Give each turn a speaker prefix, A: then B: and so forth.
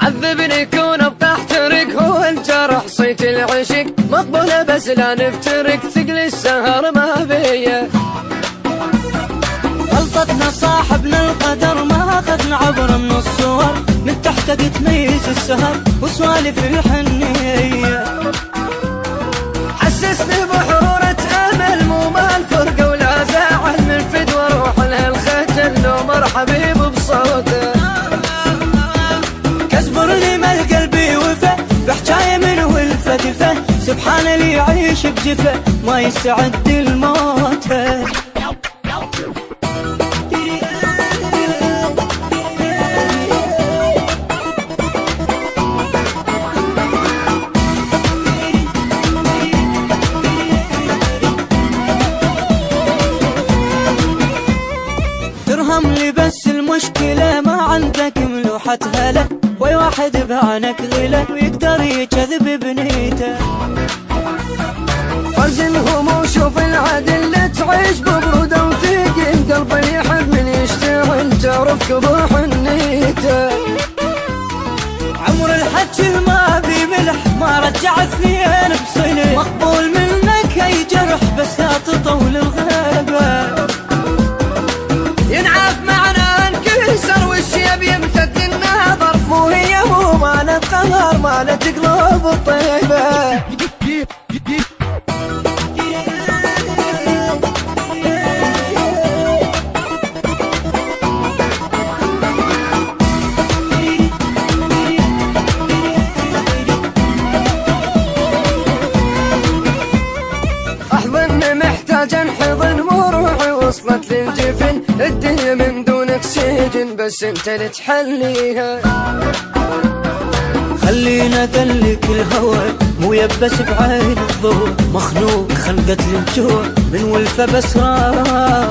A: عذبني كون بتحترق، هو الجرح صيت العشق مقبولة بس لا نفترق، ثقل السهر ما بيا.
B: غلطتنا صاحبنا القدر، ما اخذنا عبر من الصور، من تحت تميز السهر وسوالف الحنية.
A: حسسني بحرورة امل مو مال فرقة ولا زعل، من فدوى روح لها الخجل لو مرحبي بصوته.
B: كسبرني ما قلبي وفا بحجاية من والفتفة، سبحان اللي يعيش بجفة ما يستعد الموت. درهم لي بس المشكلة ما عندك ملوحة هلا، وي واحد بعانك غلا ويقدر يكذب بنيته.
A: فرز الهموم شوف العدل تعيش ببرودة وثقيل، قلبي يحب من يشتغل تعرف كبوح نيته.
B: عمر الحج ما بي ملح ما رجع اثنين بصلة، مقبول منك اي جرح بس لا تطول الغيبة.
A: ينعاف معنا انكسر والشيب يمتد النظر، مو هي مو مالت قهر مالت قلوب الطيبة. احضن محتاج انحضن مو روحي وصلت للجفن، الدنيا من دونك سجن بس انت اللي تحليها.
B: خلينا ادلك الهوى مو يبس بعين الضوء، مخنوق خنقة الجوع من ولفة بسرار.